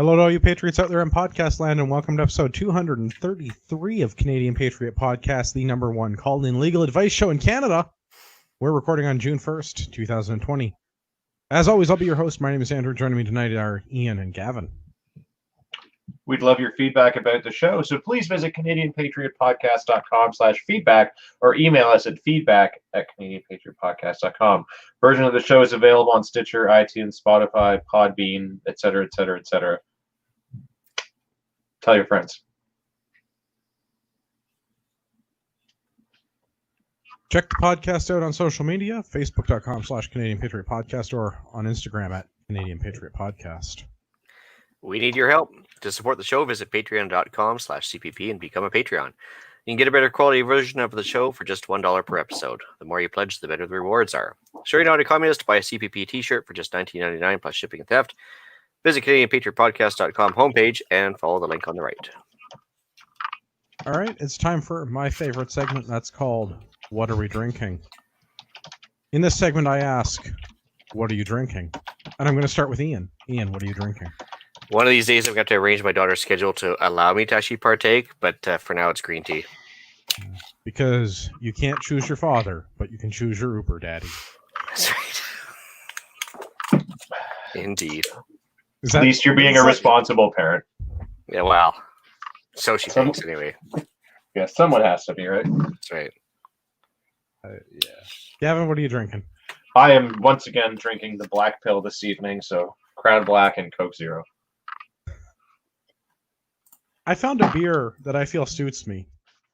Hello to all you Patriots out there in podcast land, and welcome to episode 233 of Canadian Patriot Podcast, the number one called-in legal advice show in Canada. We're recording on June 1st, 2020. As always, I'll be your host. My name is Andrew. Joining me tonight are Ian and Gavin. We'd love your feedback about the show, so please visit CanadianPatriotPodcast.com/feedback or email us at feedback@CanadianPatriotPodcast.com. Version of the show is available on Stitcher, iTunes, Spotify, Podbean, etc., etc., etc. Tell your friends. Check the podcast out on social media, facebook.com/Canadian Patriot Podcast, or on Instagram at Canadian Patriot Podcast. We need your help. To support the show, visit patreon.com/CPP and become a Patreon. You can get a better quality version of the show for just $1 per episode. The more you pledge, the better the rewards are. Sure you're not a communist? Buy a CPP t-shirt for just $19.99 plus shipping and theft. Visit CanadianPatriotPodcast.com homepage and follow the link on the right. All right, it's time for my favorite segment. That's called What Are We Drinking? In this segment, I ask, what are you drinking? And I'm going to start with Ian. Ian, what are you drinking? One of these days, I've got to arrange my daughter's schedule to allow me to actually partake, but for now, it's green tea. Because you can't choose your father, but you can choose your Uber daddy. That's right. Indeed. At least you're being a responsible parent. Yeah, well, so she thinks anyway. Yeah, someone has to be, right? That's right. Yeah. Gavin, what are you drinking? I am once again drinking the black pill this evening, so Crown Black and Coke Zero. I found a beer that I feel suits me.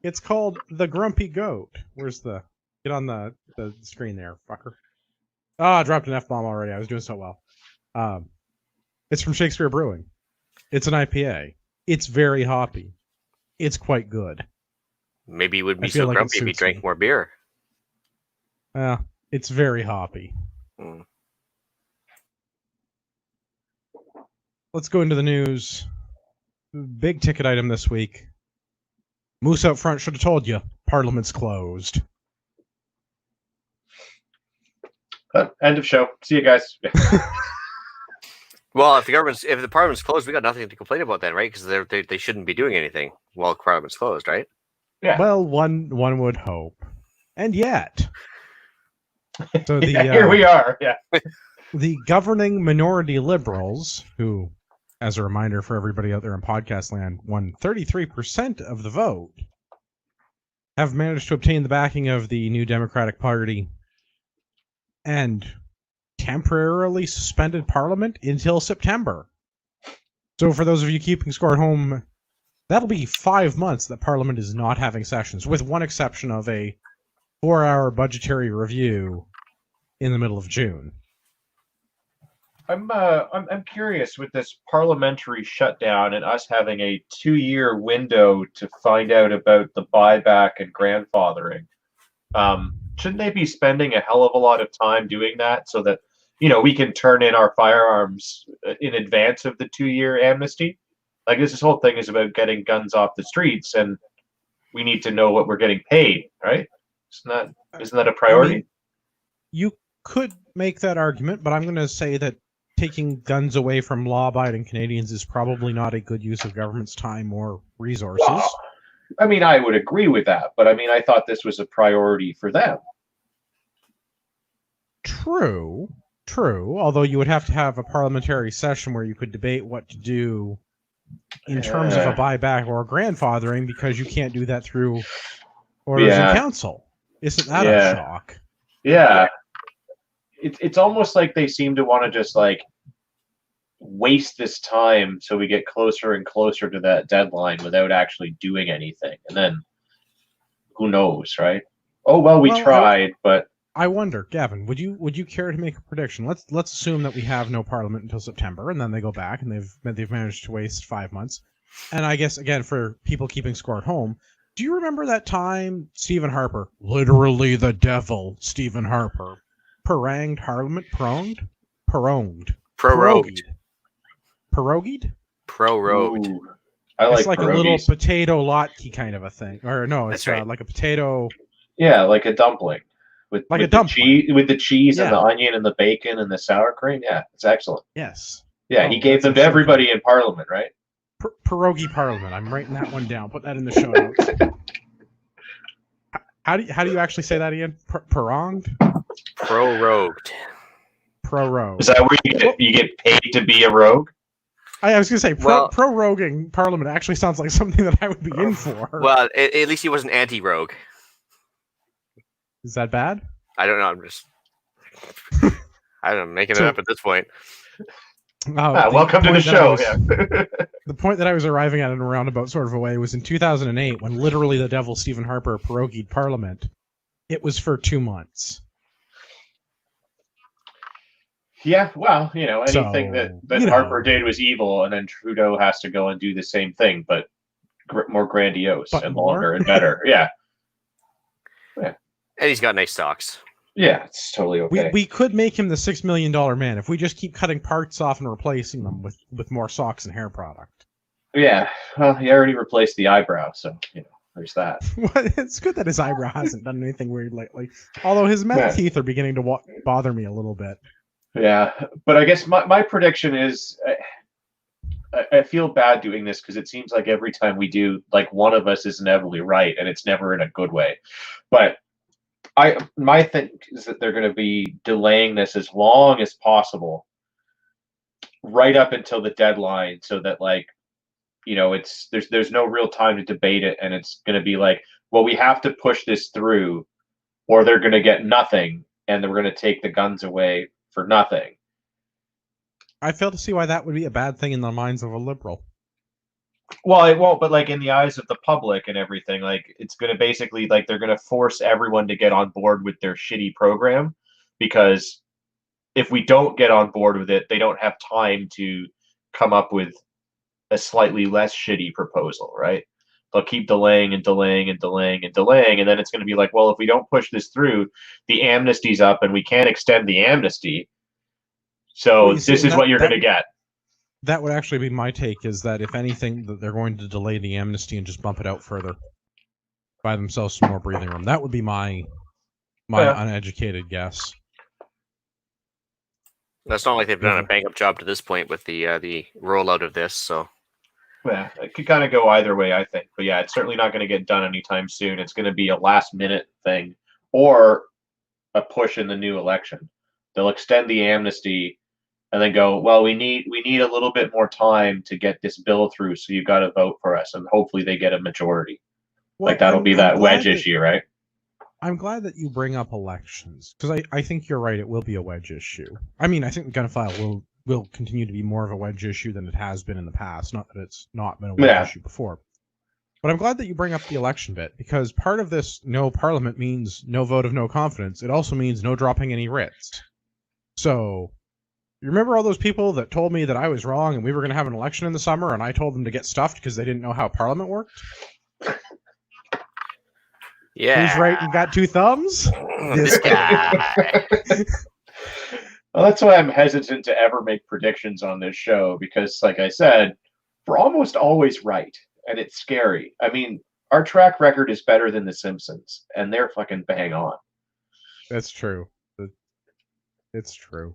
It's called the Grumpy Goat. Where's the... Get on the screen there, fucker. I dropped an F-bomb already. I was doing so well. It's from Shakespeare Brewing. It's an IPA. It's very hoppy. It's quite good. Maybe you would be so grumpy if you drank more beer. It's very hoppy. Let's go into the news. Big ticket item this week. Moose out front should have told you. Parliament's closed. End of show. See you guys. Well, if the Parliament's closed, we got nothing to complain about then, right? Because they shouldn't be doing anything while the Parliament's closed, right? Yeah. Well, one would hope, and yet. So here we are. Yeah. The governing minority Liberals, who, as a reminder for everybody out there in podcast land, won 33% of the vote, have managed to obtain the backing of the New Democratic Party and temporarily suspended Parliament until September. So for those of you keeping score at home, that'll be 5 months that Parliament is not having sessions, with one exception of a 4-hour budgetary review in the middle of June. I'm curious with this parliamentary shutdown and us having a 2-year window to find out about the buyback and grandfathering. Shouldn't they be spending a hell of a lot of time doing that so that, we can turn in our firearms in advance of the 2-year amnesty? Like, this whole thing is about getting guns off the streets, and we need to know what we're getting paid, right? Isn't that a priority? I mean, you could make that argument, but I'm going to say that taking guns away from law-abiding Canadians is probably not a good use of government's time or resources. Well, I mean, I would agree with that, but I thought this was a priority for them. True. Although you would have to have a parliamentary session where you could debate what to do in terms of a buyback or a grandfathering, because you can't do that through orders in council. Isn't that a shock? Yeah. It's almost like they seem to want to just waste this time so we get closer and closer to that deadline without actually doing anything. And then who knows, right? Oh, well, we tried, but I wonder, Gavin, would you care to make a prediction? Let's assume that we have no Parliament until September, and then they go back and they've managed to waste 5 months. And I guess, again, for people keeping score at home, do you remember that time Stephen Harper, literally the devil, Stephen Harper, harangued Parliament? Prorogued? It's like pierogies. A little potato latke kind of a thing. Or no, it's right. Like a potato. Yeah, like a dumpling. With the cheese and the onion and the bacon and the sour cream. Yeah, it's excellent. Yes. Yeah, he gave them to everybody in Parliament, right? Pierogi Parliament. I'm writing that one down. Put that in the show notes. How do you actually say that, Ian? Pronged? Prorogued. Prorogue. Is that where you get paid to be a rogue? I was going to say, proroguing Parliament actually sounds like something that I would be in for. Well, at least he wasn't anti-rogue. Is that bad? I don't know. I'm just... I'm making it up at this point. Welcome to the show. The point that I was arriving at in a roundabout sort of a way was in 2008 when literally the devil Stephen Harper prorogued Parliament. It was for 2 months. Yeah, well, anything that Harper did was evil, and then Trudeau has to go and do the same thing, but more grandiose and longer and better. Yeah. And he's got nice socks. Yeah, it's totally okay. We could make him the $6 million man if we just keep cutting parts off and replacing them with more socks and hair product. Yeah, well, he already replaced the eyebrow, so, there's that. Well, it's good that his eyebrow hasn't done anything weird lately. Although his metal teeth are beginning to bother me a little bit. Yeah, but I guess my prediction is... I feel bad doing this because it seems like every time we do, like, one of us is inevitably right, and it's never in a good way. But... my thing is that they're going to be delaying this as long as possible, right up until the deadline, so that there's no real time to debate it, and it's going to be like, well, we have to push this through, or they're going to get nothing, and they're going to take the guns away for nothing. I fail to see why that would be a bad thing in the minds of a liberal. Well, it won't, but in the eyes of the public and everything, it's going to basically, they're going to force everyone to get on board with their shitty program, because if we don't get on board with it, they don't have time to come up with a slightly less shitty proposal, right? They'll keep delaying and delaying and delaying and delaying, and then it's going to be like, well, if we don't push this through, the amnesty's up and we can't extend the amnesty, so this is what you're going to get. That would actually be my take, is that if anything, that they're going to delay the amnesty and just bump it out further. Buy themselves some more breathing room. That would be my uneducated guess. That's not like they've done a bang-up job to this point with the rollout of this, so... Yeah, it could kind of go either way, I think. But yeah, it's certainly not going to get done anytime soon. It's going to be a last-minute thing, or a push in the new election. They'll extend the amnesty... and then go, well, we need a little bit more time to get this bill through, so you've got to vote for us, and hopefully they get a majority. Well, that'll be that wedge issue, right? I'm glad that you bring up elections, because I think you're right, it will be a wedge issue. I mean, I think the gun file will continue to be more of a wedge issue than it has been in the past, not that it's not been a wedge issue before. But I'm glad that you bring up the election bit, because part of this no parliament means no vote of no confidence. It also means no dropping any writs. So... you remember all those people that told me that I was wrong and we were going to have an election in the summer, and I told them to get stuffed because they didn't know how Parliament worked? Yeah. Who's right and got 2 thumbs? This guy. Well, that's why I'm hesitant to ever make predictions on this show, because, like I said, we're almost always right, and it's scary. I mean, our track record is better than The Simpsons, and they're fucking bang on. That's true. It's true.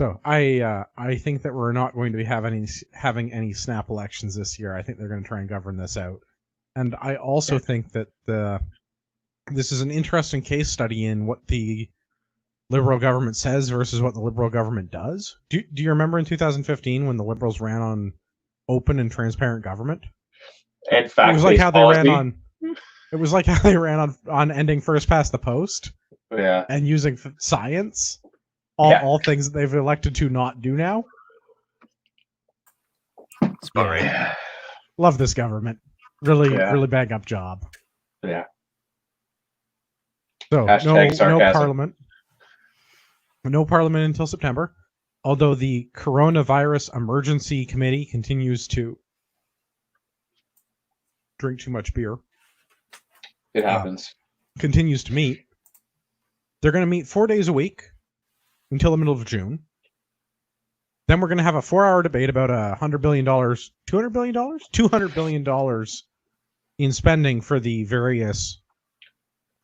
So I think that we're not going to be having any snap elections this year. I think they're going to try and govern this out, and I also think that this is an interesting case study in what the Liberal government says versus what the Liberal government does. Do you remember in 2015 when the Liberals ran on open and transparent government? And fact-based it was like how policy. they ran on. It was like how they ran on ending first past the post. Yeah. And using science. All things that they've elected to not do now. That's about right. Love this government. Really bang up job. Yeah. So no parliament. No parliament until September. Although the Coronavirus Emergency Committee continues to drink too much beer. It happens. Continues to meet. They're going to meet 4 days a week until the middle of June. Then we're going to have a 4-hour debate about $100 billion, $200 billion? $200 billion in spending for the various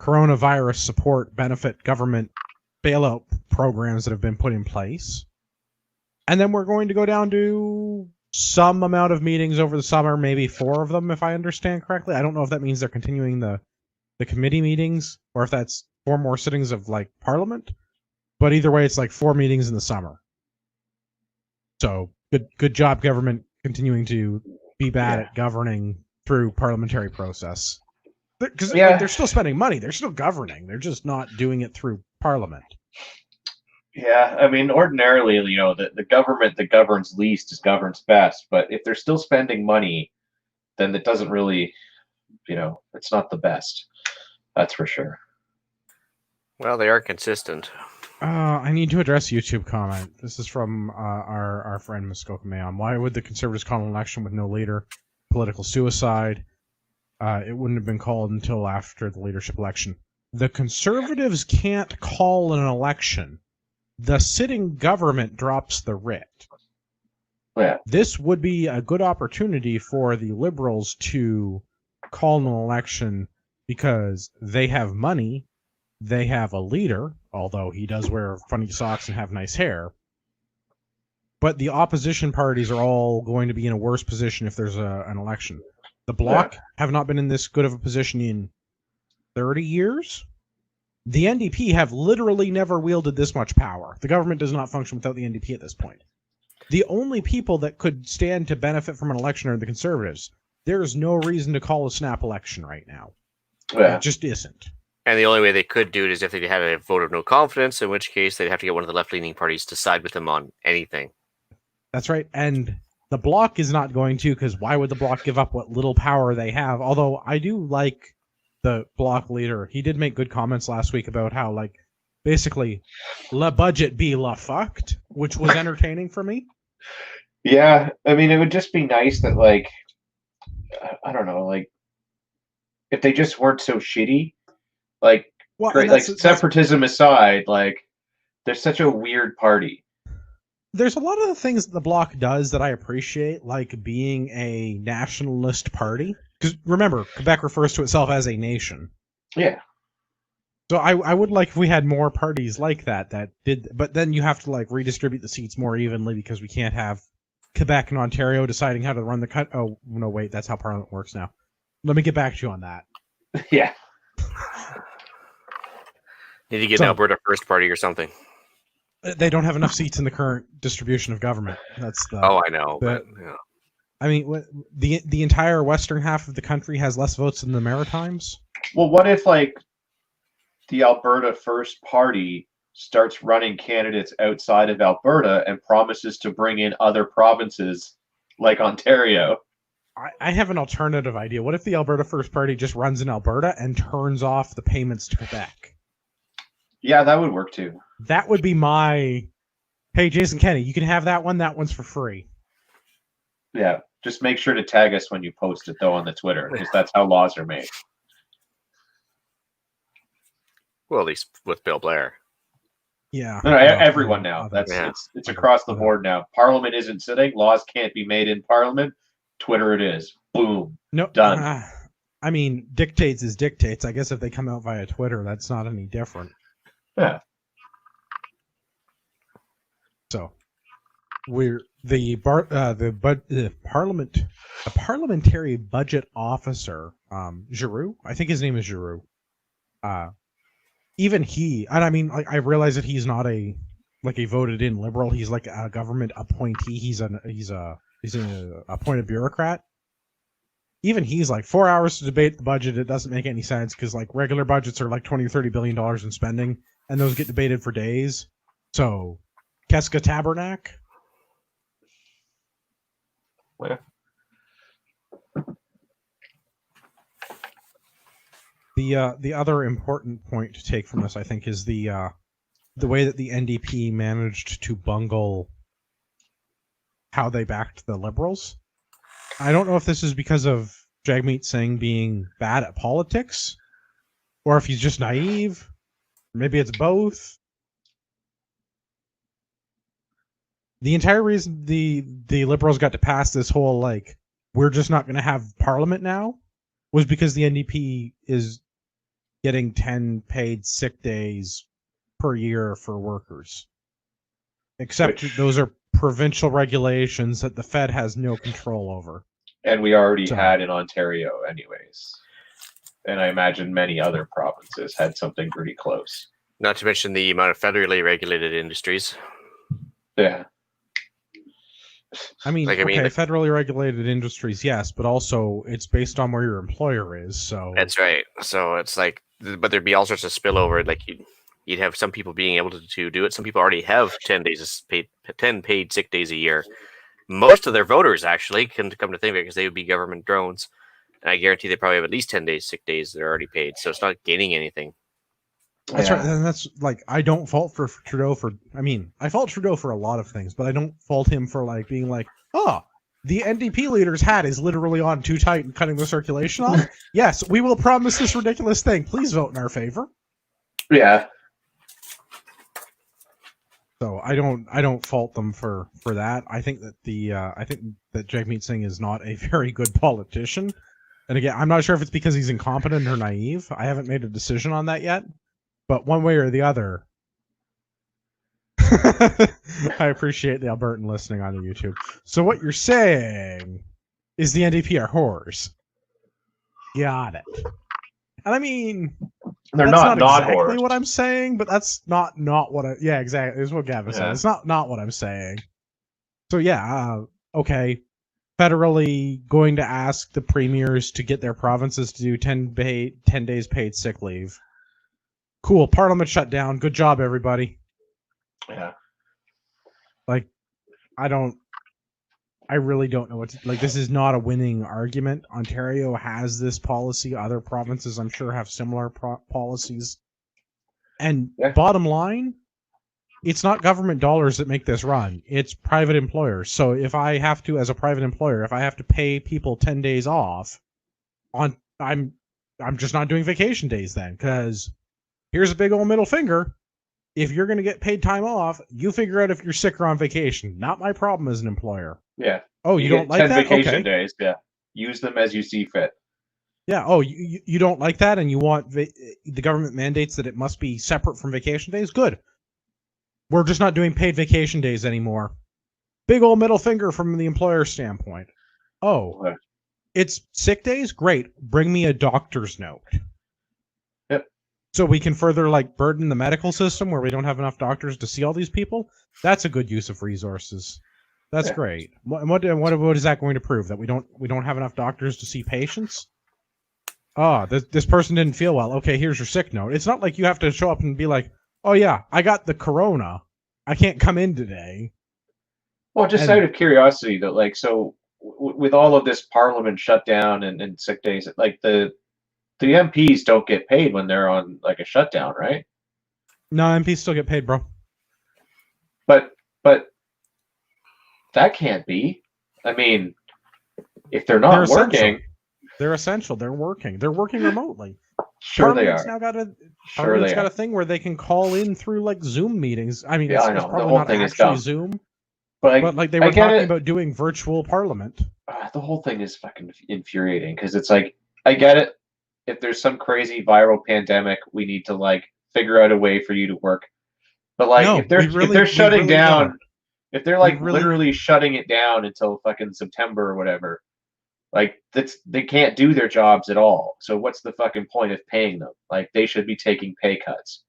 coronavirus support benefit government bailout programs that have been put in place. And then we're going to go down to some amount of meetings over the summer, maybe 4 of them, if I understand correctly. I don't know if that means they're continuing the committee meetings or if that's 4 more sittings of like Parliament. But either way, it's like 4 meetings in the summer. So good job, government, continuing to be bad at governing through parliamentary process. Because they're still spending money. They're still governing. They're just not doing it through Parliament. Yeah, I mean, ordinarily, you know, the government that governs least is governs best. But if they're still spending money, then it doesn't really, you know, it's not the best. That's for sure. Well, they are consistent. I need to address YouTube comment. This is from our friend Muskoka Mayon. Why would the Conservatives call an election with no leader? Political suicide. It wouldn't have been called until after the leadership election. The Conservatives can't call an election. The sitting government drops the writ. Yeah. This would be a good opportunity for the Liberals to call an election because they have money, they have a leader, although he does wear funny socks and have nice hair. But the opposition parties are all going to be in a worse position if there's an election. The Bloc have not been in this good of a position in 30 years. The NDP have literally never wielded this much power. The government does not function without the NDP at this point. The only people that could stand to benefit from an election are the Conservatives. There is no reason to call a snap election right now. Yeah. It just isn't. And the only way they could do it is if they had a vote of no confidence, in which case they'd have to get one of the left-leaning parties to side with them on anything. That's right. And the Bloc is not going to, because why would the Bloc give up what little power they have? Although I do like the Bloc leader. He did make good comments last week about how, like, basically, la budget be la fucked, which was entertaining for me. Yeah, I mean, it would just be nice that, like, I don't know, like, if they just weren't so shitty, like, Well, great, like, separatism aside, like, they're such a weird party. There's a lot of the things that the Bloc does that I appreciate, like being a nationalist party. Because remember, Quebec refers to itself as a nation. Yeah. So I would like if we had more parties like that did, but then you have to like redistribute the seats more evenly because we can't have Quebec and Ontario deciding how to run the cut. Oh no, wait, that's how Parliament works now. Let me get back to you on that. Yeah. Need to get an Alberta First Party or something. They don't have enough seats in the current distribution of government. That's the. Oh, I know. But, yeah. I mean, the entire western half of the country has less votes than the Maritimes. Well, what if like the Alberta First Party starts running candidates outside of Alberta and promises to bring in other provinces like Ontario? I have an alternative idea. What if the Alberta First Party just runs in Alberta and turns off the payments to Quebec? Yeah, that would work too. That would be my... Hey, Jason Kenney, you can have that one. That one's for free. Yeah, just make sure to tag us when you post it, though, on the Twitter, because that's how laws are made. Well, at least with Bill Blair. Yeah. No, everyone now. It's across the board now. Parliament isn't sitting. Laws can't be made in Parliament. Twitter it is. Boom. No, done. I mean, dictates is dictates. I guess if they come out via Twitter, that's not any different. Yeah. So, we're the parliamentary budget officer, Giroux. I think his name is Giroux. Even he, and I mean, like, I realize that he's not a voted in liberal. He's like a government appointee. He's an appointed bureaucrat. Even he's like 4 hours to debate the budget. It doesn't make any sense because like regular budgets are like $20 or $30 billion in spending, and those get debated for days. So, Keska Tabernac. Where? The other important point to take from this, I think, is the way that the NDP managed to bungle how they backed the Liberals. I don't know if this is because of Jagmeet Singh being bad at politics, or if he's just naive. Maybe it's both. The entire reason the Liberals got to pass this whole, like, we're just not going to have Parliament now, was because the NDP is getting 10 paid sick days per year for workers. Except those are provincial regulations that the Fed has no control over. And we already So- had in Ontario anyways. And I imagine many other provinces had something pretty close. Not to mention the amount of federally regulated industries. Yeah. I mean, Like, I mean, federally regulated industries, yes, but also it's based on where your employer is. So That's right. So it's like, but there'd be all sorts of spillover. Like you'd have some people being able to do it. Some people already have 10 paid sick days a year. Most of their voters actually can come to think of it because they would be government drones. And I guarantee they probably have at least 10 days sick days that are already paid. So it's not gaining anything. That's right. And that's like, I don't fault for Trudeau for, I mean, I fault Trudeau for a lot of things, but I don't fault him for like being like, oh, the NDP leader's hat is literally on too tight and cutting the circulation off. Yes, we will promise this ridiculous thing. Please vote in our favor. Yeah. So I don't fault them for that. I think that I think that Jagmeet Singh is not a very good politician. And again, I'm not sure if it's because he's incompetent or naive. I haven't made a decision on that yet. But one way or the other, I appreciate the Albertan listening on the YouTube. So what you're saying is the NDP are whores. Got it. And I mean, They're that's not exactly whores. what I'm saying, but that's not what I... Yeah, exactly. It's what Gavin said. It's not what I'm saying. So yeah, okay. Federally going to ask the premiers to get their provinces to do 10 days paid sick leave. Cool. Parliament shut down. Good job, everybody. Yeah. Like, I really don't know what to, like, this is not a winning argument. Ontario has this policy. Other provinces, I'm sure, have similar policies. And bottom line, it's not government dollars that make this run. It's private employers. So if I have to, as a private employer, if I have to pay people 10 days off, I'm just not doing vacation days then, because here's a big old middle finger. If you're going to get paid time off, you figure out if you're sick or on vacation. Not my problem as an employer. Yeah. Oh, you don't like 10 that? vacation Okay. days. Yeah. Use them as you see fit. Yeah. Oh, you don't like that, and you want the government mandates that it must be separate from vacation days? Good. We're just not doing paid vacation days anymore. Big old middle finger from the employer standpoint. Oh, Okay. It's sick days? Great. Bring me a doctor's note. Yep. So we can further like burden the medical system where we don't have enough doctors to see all these people. That's a good use of resources. That's great. What is that going to prove? That we don't have enough doctors to see patients? Oh, this person didn't feel well. Okay, here's your sick note. It's not like you have to show up and be like, oh yeah, I got the corona. I can't come in today. Well, just out of curiosity, though, like, so with all of this Parliament shutdown and sick days, like the MPs don't get paid when they're on like a shutdown, right? No, MPs still get paid, bro. But that can't be. I mean, if they're not working, they're essential. They're working. They're working remotely. Sure they are. Now got Sure got a thing where they can call in through like Zoom meetings. I mean, Yeah, I it's know. probably The whole not thing is actually dumb. Zoom, but like they were talking about doing virtual Parliament. The whole thing is fucking infuriating because it's like, I get it. If there's some crazy viral pandemic, we need to like figure out a way for you to work. But like, No, if they're shutting down, if they're like literally shutting it down until fucking September or whatever, like they can't do their jobs at all. So what's the fucking point of paying them? Like they should be taking pay cuts.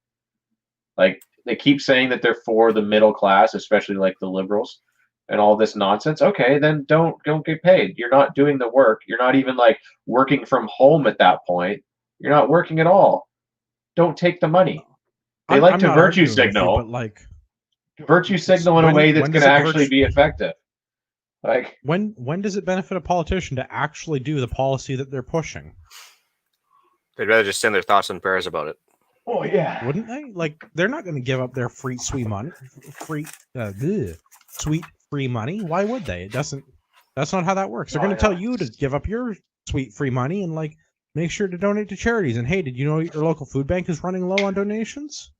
Like they keep saying that they're for the middle class, especially like the liberals and all this nonsense. Okay, then don't get paid. You're not doing the work. You're not even like working from home at that point. You're not working at all. Don't take the money. They like to virtue signal, but like virtue signal in a way that's going to actually be effective. Like when does it benefit a politician to actually do the policy that they're pushing? They'd rather just send their thoughts and prayers about it. Oh yeah, wouldn't they? Like they're not going to give up their sweet free money. Why would they? That's not how that works. They're going to tell you to give up your sweet free money and like make sure to donate to charities. And hey, did you know your local food bank is running low on donations?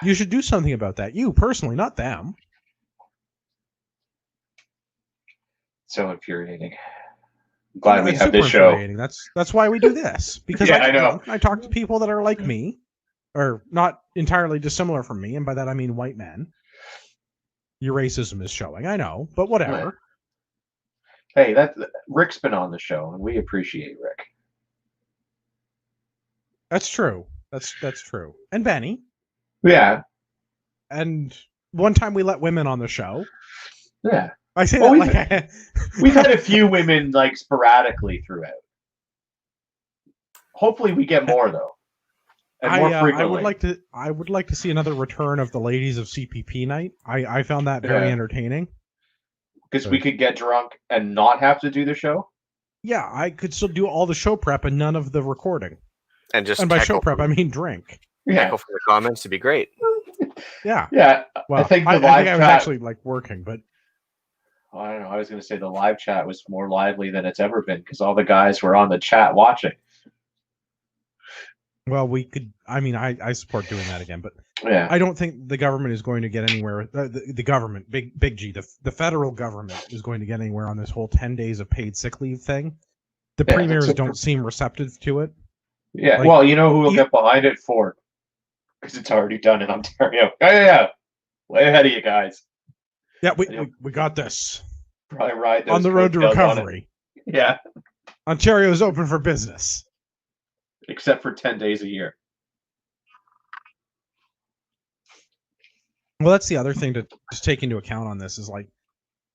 You should do something about that. You personally, not them. So infuriating. I'm glad we have this show. That's why we do this. Because Yeah, I know. I talk to people that are like me, or not entirely dissimilar from me, and by that I mean white men. your racism is showing. I know, but whatever. Hey, Rick's been on the show, and we appreciate Rick. That's true. That's true. And Benny. Yeah. And one time we let women on the show. Yeah. I say that we've had a few women like sporadically throughout. Hopefully, we get more though, and more frequently. I would like to see another return of the ladies of CPP night. I found that very entertaining. Because we could get drunk and not have to do the show. Yeah, I could still do all the show prep and none of the recording. And by show prep, I mean drink. Yeah, for the comments to be great. Yeah. Yeah. Well, I think I was actually like working, but I don't know. I was going to say the live chat was more lively than it's ever been because all the guys were on the chat watching. Well, we could. I mean, I support doing that again, but yeah. I don't think the government is going to get anywhere. The government, big G, the federal government is going to get anywhere on this whole 10 days of paid sick leave thing. The premiers don't seem receptive to it. Yeah. Like, well, you know who will get behind it? Ford, because it's already done in Ontario. Yeah. Way ahead of you guys. Yeah, we got this. Probably ride those on the road to recovery. Yeah. Ontario is open for business. Except for 10 days a year. Well, that's the other thing to just take into account on this is like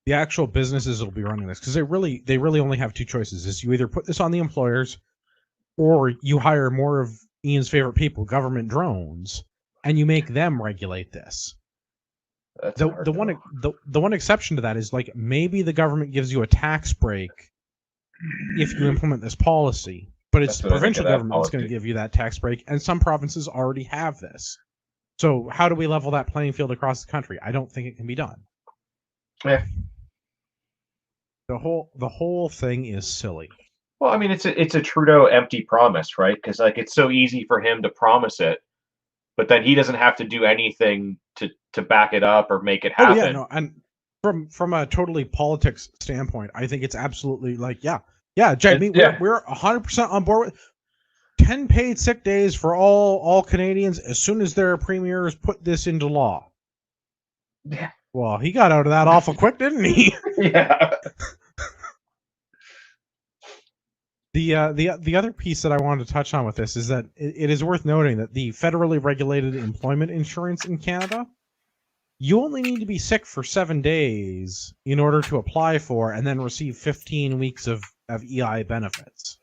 the actual businesses will be running this because they really only have two choices: is you either put this on the employers, or you hire more of Ian's favorite people, government drones, and you make them regulate this. That's the one exception to that is like maybe the government gives you a tax break if you implement this policy. But it's the provincial government that's going to give you that tax break, and some provinces already have this. So how do we level that playing field across the country? I don't think it can be done. Yeah. The whole thing is silly. Well, I mean, it's a Trudeau empty promise, right? Because like it's so easy for him to promise it, but then he doesn't have to do anything to back it up or make it happen. Oh yeah, no, and from a totally politics standpoint, I think it's absolutely like Jamie, we're 100% on board with 10 paid sick days for all Canadians as soon as their premiers put this into law. Yeah. Well, he got out of that awful quick, didn't he? Yeah. The other piece that I wanted to touch on with this is that it is worth noting that the federally regulated employment insurance in Canada, you only need to be sick for 7 days in order to apply for and then receive 15 weeks of EI benefits.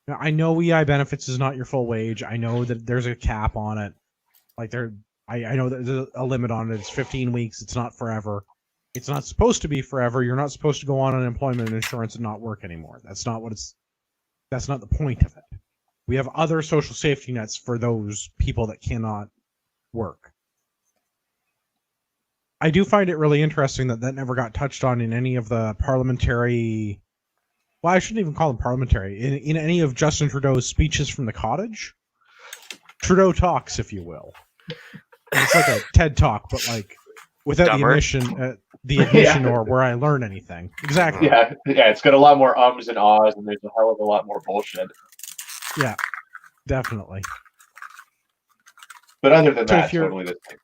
Now, I know EI benefits is not your full wage. I know that there's a cap on it. Like I know that there's a limit on it. It's 15 weeks. It's not forever. It's not supposed to be forever. You're not supposed to go on unemployment insurance and not work anymore. That's not the point of it. We have other social safety nets for those people that cannot work. I do find it really interesting that never got touched on in any of the parliamentary. Well, I shouldn't even call them parliamentary. In any of Justin Trudeau's speeches from the cottage, Trudeau talks, if you will. It's like a TED talk, but like without the admission or where I learn anything. Exactly. Yeah, it's got a lot more ums and ahs, and there's a hell of a lot more bullshit. Yeah, definitely. But other than that, totally the same.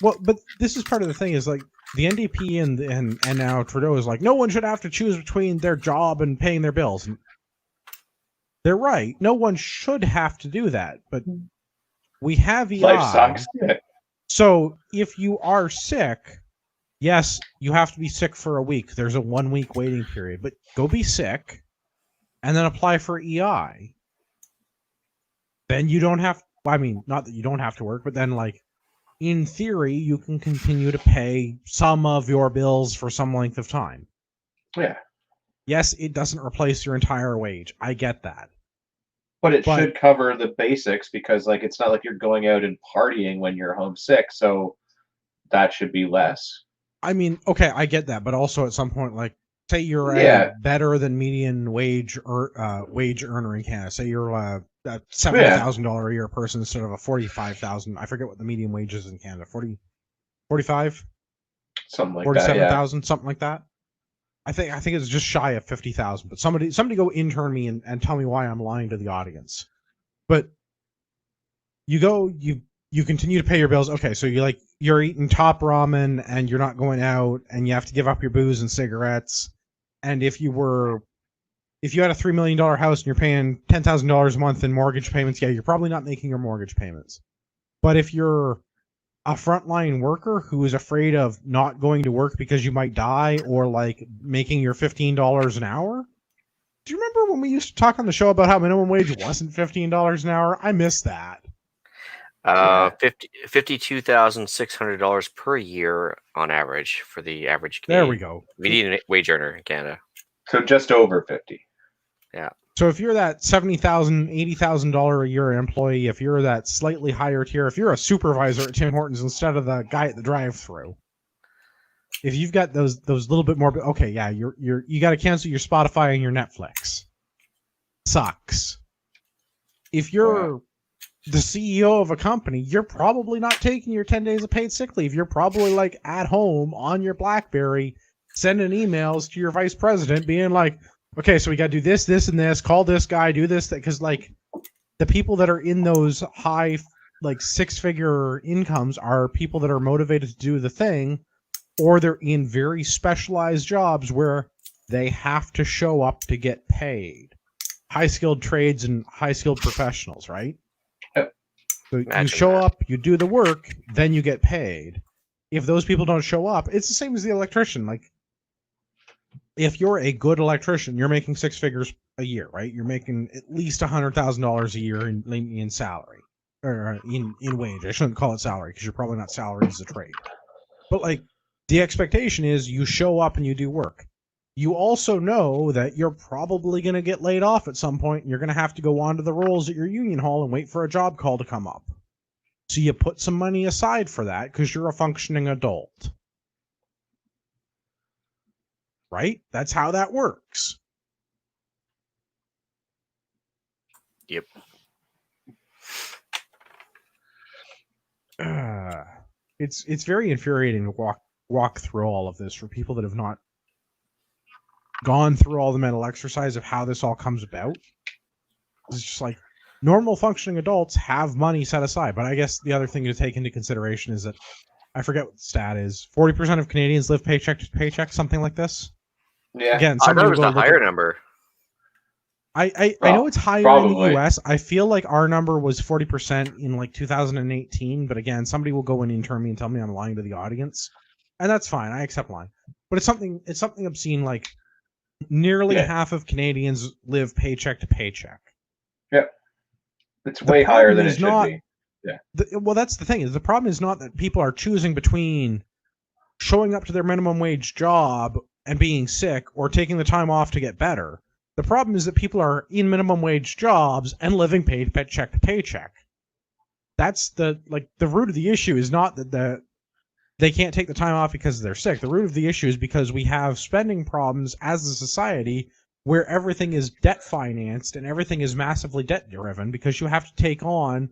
Well, but this is part of the thing is like the NDP and now Trudeau is like, no one should have to choose between their job and paying their bills. And they're right. No one should have to do that, but we have EI. Life sucks. So if you are sick, yes, you have to be sick for a week. There's a 1 week waiting period, but go be sick and then apply for EI. Then you don't have, I mean, not that you don't have to work, but then like, in theory, you can continue to pay some of your bills for some length of time. Yeah. Yes, it doesn't replace your entire wage. I get that. But it should cover the basics because, like, it's not like you're going out and partying when you're homesick, so that should be less. I mean, okay, I get that, but also at some point, like, say you're a better than median wage earner in Canada. Say you're a $70,000 a year person instead of a $45,000. I forget what the median wage is in Canada. 45? Something like 47,000, something like that. I think it's just shy of 50,000. But somebody go intern me and tell me why I'm lying to the audience. But you you continue to pay your bills. Okay, so you're eating top ramen and you're not going out and you have to give up your booze and cigarettes. And if you had a $3 million house and you're paying $10,000 a month in mortgage payments, yeah, you're probably not making your mortgage payments. But if you're a frontline worker who is afraid of not going to work because you might die, or like making your $15 an hour. Do you remember when we used to talk on the show about how minimum wage wasn't $15 an hour? I miss that. $52,600 per year on average for the average Canadian. There we go. Median wage earner in Canada. So just over 50. Yeah. So if you're that $70,000, $80,000 a year employee, if you're that slightly higher tier, if you're a supervisor at Tim Hortons instead of the guy at the drive-thru, if you've got those little bit more, okay, yeah, you got to cancel your Spotify and your Netflix. Sucks. If you're the CEO of a company, you're probably not taking your 10 days of paid sick leave. You're probably like at home on your BlackBerry sending emails to your vice president being like, okay, so we got to do this, this, and this. Call this guy, do this. Because, like, the people that are in those high, like, six-figure incomes are people that are motivated to do the thing, or they're in very specialized jobs where they have to show up to get paid. High-skilled trades and high-skilled professionals, right? So you show up, you do the work, then you get paid. If those people don't show up, it's the same as the electrician. Like, if you're a good electrician, you're making six figures a year, right? You're making at least $100,000 a year in salary, or in wage. I shouldn't call it salary because you're probably not salaried as a trade. But like, the expectation is you show up and you do work. You also know that you're probably going to get laid off at some point, and you're going to have to go onto the rolls at your union hall and wait for a job call to come up. So you put some money aside for that because you're a functioning adult. Right? That's how that works. Yep. It's very infuriating to walk through all of this for people that have not gone through all the mental exercise of how this all comes about. It's just like, normal functioning adults have money set aside, but I guess the other thing to take into consideration is that, I forget what the stat is, 40% of Canadians live paycheck to paycheck, something like this. Yeah, Again, I thought it was a higher number. I know it's higher probably. in the US. I feel like our number was 40% in like 2018, but again, somebody will go and intern me and tell me I'm lying to the audience. And that's fine. I accept lying. But it's something obscene, like nearly half of Canadians live paycheck to paycheck. Yep. It's way higher than it should be. Yeah. Well, that's the thing. Is the problem is not that people are choosing between showing up to their minimum wage job and being sick or taking the time off to get better. The problem is that people are in minimum wage jobs and living paycheck to paycheck. That's the root of the issue is not that they can't take the time off because they're sick. The root of the issue is because we have spending problems as a society where everything is debt financed and everything is massively debt driven because you have to take on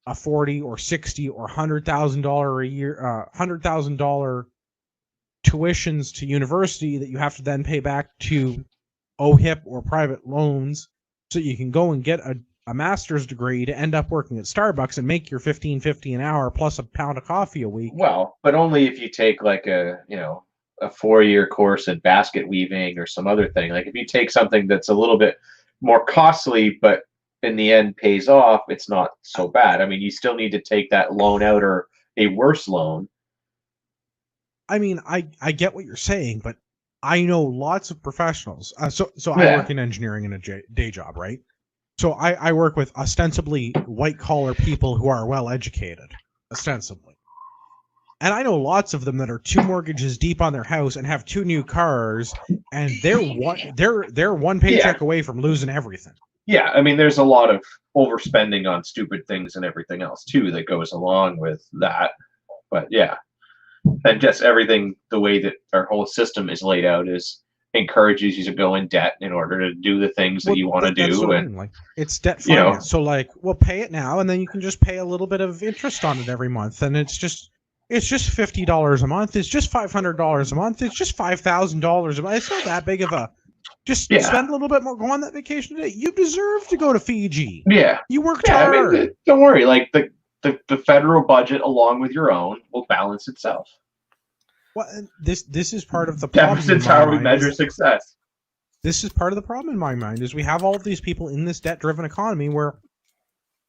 a $40 or $60 or $100,000 a year, $100,000 tuitions to university that you have to then pay back to OHIP or private loans so you can go and get a master's degree to end up working at Starbucks and make your $15.50 an hour plus a pound of coffee a week. Well, but only if you take like a 4-year course in basket weaving or some other thing. Like if you take something that's a little bit more costly, but in the end pays off, it's not so bad. I mean, you still need to take that loan out or a worse loan. I mean, I get what you're saying, but I know lots of professionals. So I work in engineering in a day job, right? So I work with ostensibly white-collar people who are well-educated, ostensibly. And I know lots of them that are 2 mortgages deep on their house and have 2 new cars, and they're one paycheck away from losing everything. Yeah, I mean, there's a lot of overspending on stupid things and everything else, too, that goes along with that. But, yeah. And just everything, the way that our whole system is laid out encourages you to go in debt in order to do the things that you want to do. And like, it's debt finance. So like, we'll pay it now, and then you can just pay a little bit of interest on it every month. And it's just $50 a month. It's just $500 a month. It's just $5,000 a month. It's not that big of a. Just spend a little bit more. Go on that vacation today. You deserve to go to Fiji. Yeah, you worked hard. I mean, don't worry. Like the federal budget, along with your own, will balance itself. Well, this is part of the problem. Deficits how we measure success. This is part of the problem in my mind, is we have all of these people in this debt-driven economy where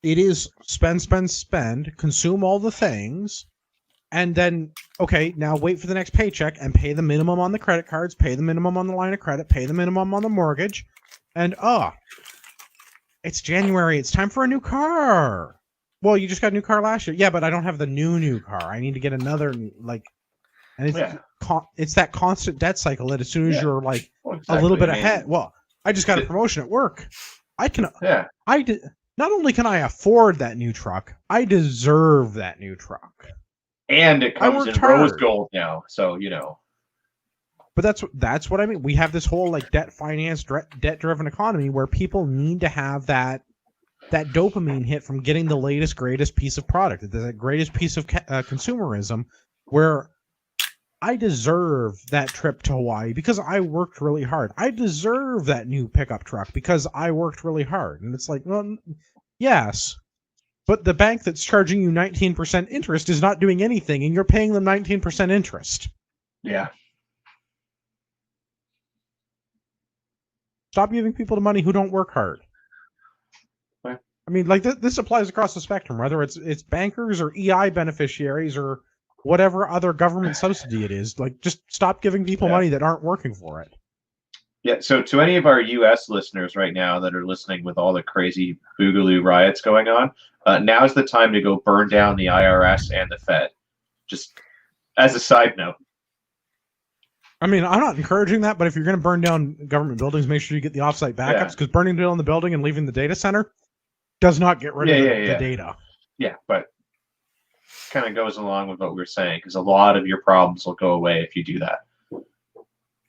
it is spend, consume all the things, and then, okay, now wait for the next paycheck and pay the minimum on the credit cards, pay the minimum on the line of credit, pay the minimum on the mortgage, and it's January, it's time for a new car. Well, you just got a new car last year. Yeah, but I don't have the new car. I need to get another, like, and it's that constant debt cycle that as soon as you're like a little bit ahead. Well, I just got a promotion at work. Not only can I afford that new truck, I deserve that new truck. And it comes in rose gold now, so But that's what I mean. We have this whole like debt finance, debt driven economy where people need to have that dopamine hit from getting the latest, greatest piece of product, the greatest piece of consumerism, where I deserve that trip to Hawaii because I worked really hard. I deserve that new pickup truck because I worked really hard. And it's like, well, yes, but the bank that's charging you 19% interest is not doing anything, and you're paying them 19% interest. Yeah. Stop giving people the money who don't work hard. Right. I mean, like this applies across the spectrum, whether it's bankers or EI beneficiaries or whatever other government subsidy it is. Like, just stop giving people money that aren't working for it. Yeah, so to any of our U.S. listeners right now that are listening with all the crazy Boogaloo riots going on, now's the time to go burn down the IRS and the Fed. Just as a side note. I mean, I'm not encouraging that, but if you're going to burn down government buildings, make sure you get the offsite backups, because burning down the building and leaving the data center does not get rid of the data. Yeah, but kind of goes along with what we were saying, because a lot of your problems will go away if you do that.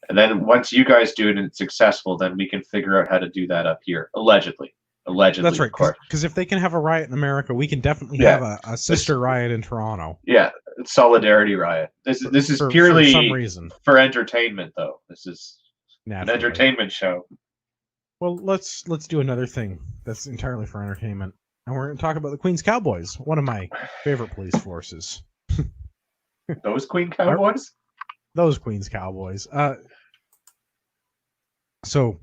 And then once you guys do it and it's successful, then we can figure out how to do that up here. Allegedly. That's right. Because if they can have a riot in America, we can definitely have a sister riot in Toronto. Yeah, solidarity riot. This is purely for some reason for entertainment, though. This is an entertainment show. Well, let's do another thing that's entirely for entertainment, and we're going to talk about the Queen's Cowboys, one of my favorite police forces. Those Queen Cowboys? Those Queen's Cowboys. So,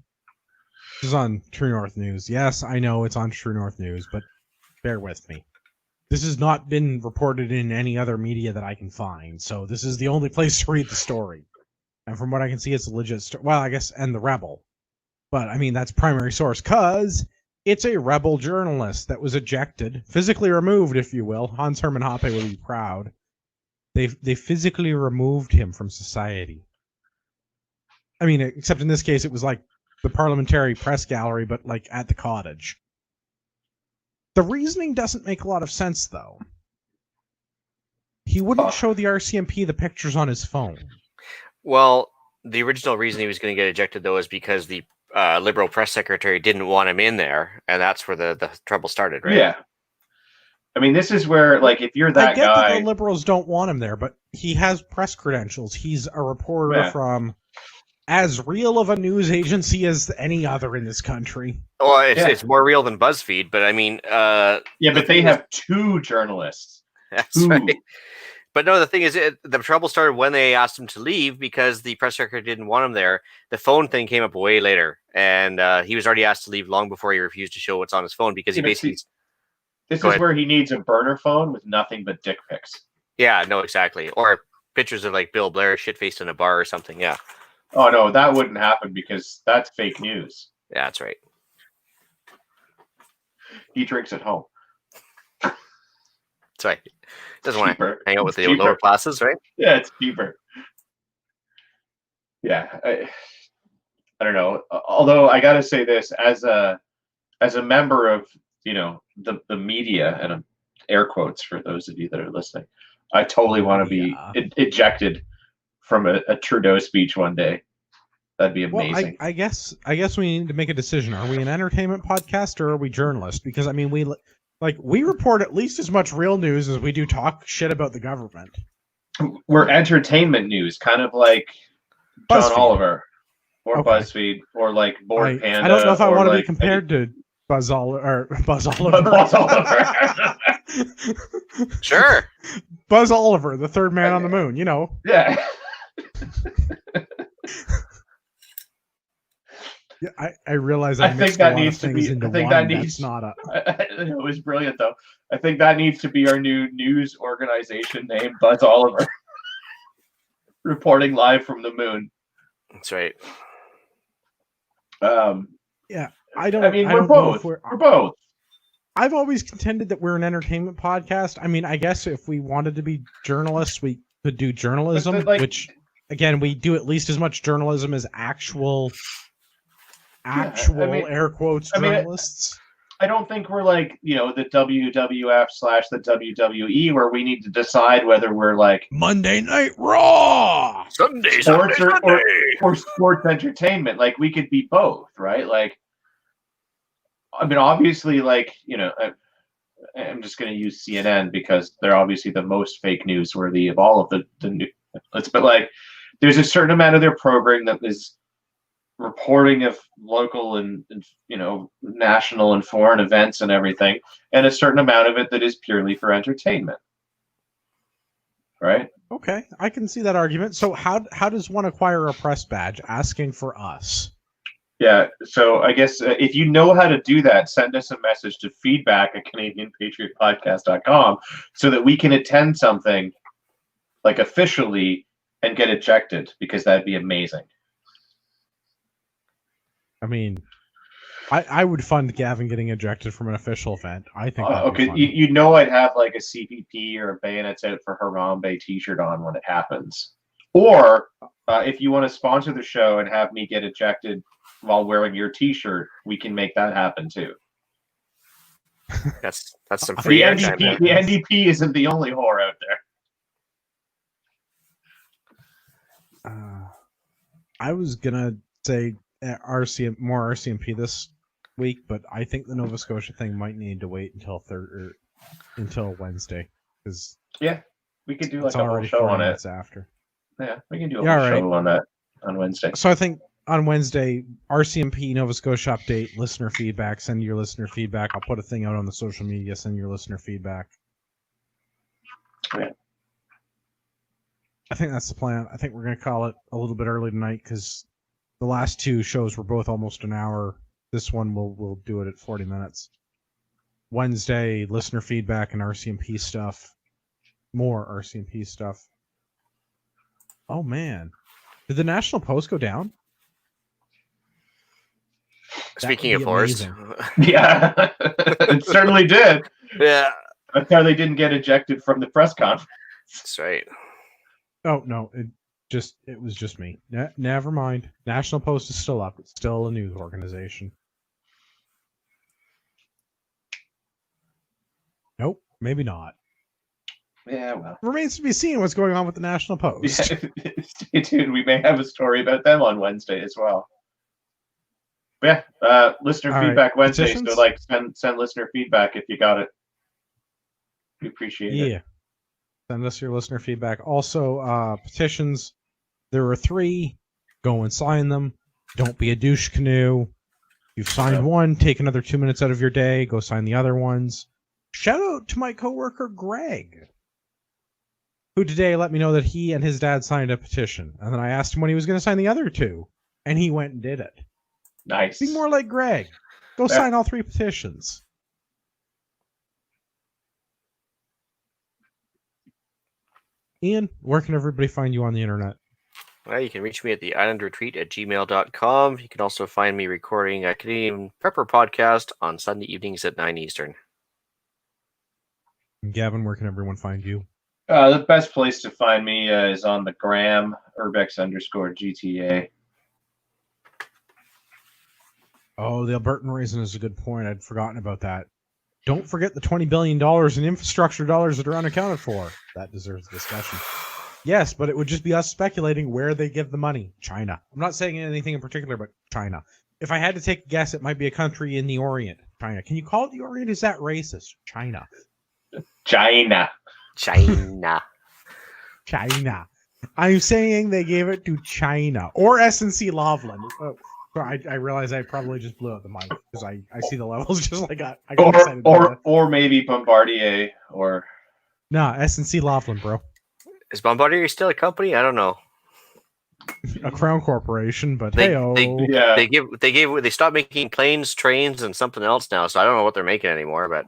this is on True North News. Yes, I know it's on True North News, but bear with me. This has not been reported in any other media that I can find, so this is the only place to read the story. And from what I can see, it's a legit story. Well, I guess, and the Rebel. But, I mean, that's primary source, because it's a Rebel journalist that was ejected, physically removed, if you will. Hans Hermann Hoppe will be proud. They physically removed him from society. I mean, except in this case, it was like the parliamentary press gallery, but like at the cottage. The reasoning doesn't make a lot of sense, though. He wouldn't show the RCMP the pictures on his phone. Well, the original reason he was going to get ejected, though, is because the Liberal press secretary didn't want him in there, and that's where the trouble started, right? Yeah. I mean, this is where, like, if you're that guy... that the Liberals don't want him there, but he has press credentials. He's a reporter from as real of a news agency as any other in this country. Well, it's more real than BuzzFeed, but I mean... but they have two journalists. That's right. But no, the thing is, the trouble started when they asked him to leave because the press secretary didn't want him there. The phone thing came up way later, and he was already asked to leave long before he refused to show what's on his phone because he basically... This is where he needs a burner phone with nothing but dick pics. Yeah, no, exactly. Or pictures of like Bill Blair shit-faced in a bar or something, yeah. Oh, no, that wouldn't happen because that's fake news. Yeah, that's right. He drinks at home. That's right. Doesn't want to hang out with the lower classes, right? Yeah, it's cheaper. Yeah, I don't know. Although I got to say this, as a member of the media, and air quotes for those of you that are listening, I totally want to be ejected from a Trudeau speech one day. That'd be amazing. Well, I guess we need to make a decision. Are we an entertainment podcast or are we journalists? Because I mean, we report at least as much real news as we do talk shit about the government. We're entertainment news, kind of like John Oliver or BuzzFeed or like Board Panda. I don't know if I want to be compared to Buzz Oliver. Buzz Oliver. Sure. Buzz Oliver, the third man on the moon. You know. Yeah. Yeah, I realize I I think mixed that a lot needs of to things be. into I think one. that needs. That's not a. It was brilliant, though. I think that needs to be our new news organization name, Buzz Oliver, reporting live from the moon. That's right. Yeah, I don't. I mean, I we're don't know both. if we're. We're both. I've always contended that we're an entertainment podcast. I mean, I guess if we wanted to be journalists, we could do journalism, But, like, which, again, we do at least as much journalism as actual air quotes journalists. I don't think we're like, the WWF/the WWE, where we need to decide whether we're like Monday Night Raw, Sunday, sports Sunday. or sports entertainment. Like, we could be both, right? Like, I mean, obviously, like, I'm just going to use CNN because they're obviously the most fake newsworthy of all of the news. But like, there's a certain amount of their programming that is reporting of local and national and foreign events and everything, and a certain amount of it that is purely for entertainment, right? Okay, I can see that argument. So how does one acquire a press badge? Asking for us. Yeah, so I guess if you know how to do that, send us a message to feedback@CanadianPatriotPodcast.com so that we can attend something like officially and get ejected, because that'd be amazing. I mean, I would fund Gavin getting ejected from an official event. I think that'd be Okay, fun. you know I'd have like a CPP or a Bayonets Out for Harambe t-shirt on when it happens. Or if you want to sponsor the show and have me get ejected while wearing your t-shirt, we can make that happen too. That's some free airtime. The NDP isn't the only whore out there. I was gonna say more RCMP this week, but I think the Nova Scotia thing might need to wait until Wednesday, because we could do like a whole already show 40 on it. minutes after. Yeah, we can do a whole show on that on Wednesday. So I think on Wednesday, RCMP Nova Scotia update, listener feedback. Send your listener feedback. I'll put a thing out on the social media. Send your listener feedback. Yeah. I think that's the plan. I think we're going to call it a little bit early tonight because the last two shows were both almost an hour. This one we'll do it at 40 minutes. Wednesday, listener feedback and RCMP stuff. More RCMP stuff. Oh man, did the National Post go down? Speaking of Forrest, yeah, it certainly did. Yeah, that's how they didn't get ejected from the press conference. That's right. Oh no, it was just me. Never mind. National Post is still up. It's still a news organization. Nope, maybe not. Yeah, well, remains to be seen what's going on with the National Post. Yeah, stay tuned. We may have a story about them on Wednesday as well. But yeah, listener All feedback right. Wednesday. Petitions? So like, send listener feedback if you got it. We appreciate it. Yeah. Send us your listener feedback. Also, petitions. There are 3. Go and sign them. Don't be a douche canoe. You've signed one. Take another 2 minutes out of your day. Go sign the other ones. Shout out to my coworker Greg, who today let me know that he and his dad signed a petition. And then I asked him when he was going to sign the other 2. And he went and did it. Nice. Be more like Greg. Go sign all 3 petitions. Ian, where can everybody find you on the internet? Well, you can reach me at the islandretreat@gmail.com. You can also find me recording a Canadian Prepper podcast on Sunday evenings at 9 Eastern. Gavin, where can everyone find you? The best place to find me is on the gram, urbex_GTA. Oh, the Albertan raisin is a good point. I'd forgotten about that. Don't forget the $20 billion in infrastructure dollars that are unaccounted for. That deserves discussion. Yes, but it would just be us speculating where they give the money. China. I'm not saying anything in particular, but China. If I had to take a guess, it might be a country in the Orient. China. Can you call it the Orient? Is that racist? China. China. I'm saying they gave it to China. Or SNC Loveland. So So I realize I probably just blew out the mic because I see the levels just like I got excited. Or maybe Bombardier or Nah, S&C Laughlin, bro. Is Bombardier still a company? I don't know. A crown corporation, but They yeah. they stopped making planes, trains, and something else now. So I don't know what they're making anymore. But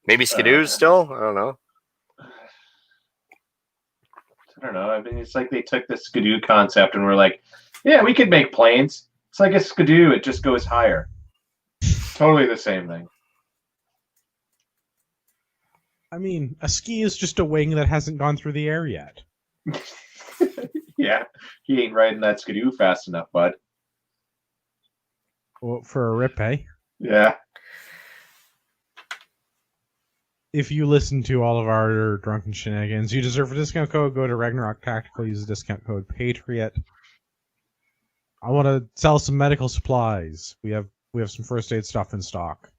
maybe Skidoos still. I don't know. I don't know. I mean, it's like they took the Skidoo concept and were like, yeah, we could make planes. It's like a Skidoo. It just goes higher. Totally the same thing. I mean, a ski is just a wing that hasn't gone through the air yet. Yeah, he ain't riding that Skidoo fast enough, bud. Well, for a rip, eh? Yeah. If you listen to all of our drunken shenanigans, you deserve a discount code. Go to Ragnarok Tactical, use the discount code Patriot. I want to sell some medical supplies. We have some first aid stuff in stock.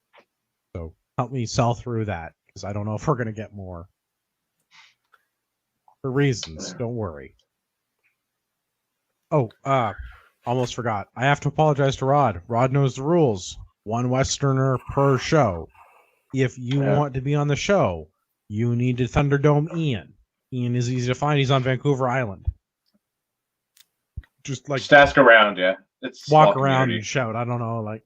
So help me sell through that, because I don't know if we're going to get more. For reasons, don't worry. Oh, almost forgot. I have to apologize to Rod. Rod knows the rules. One Westerner per show. If you want to be on the show, you need to Thunderdome Ian. Ian is easy to find. He's on Vancouver Island. Just ask around, yeah. It's walk around and shout. I don't know,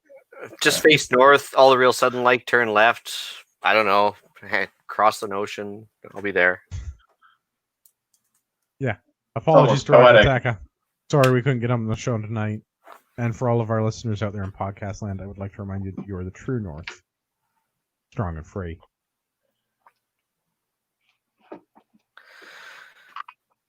just face north. All the real sudden like turn left. I don't know. Cross the ocean. I'll be there. Yeah. Apologies to Rod Taka. Sorry we couldn't get him on the show tonight. And for all of our listeners out there in podcast land, I would like to remind you that you are the true north. Strong and free.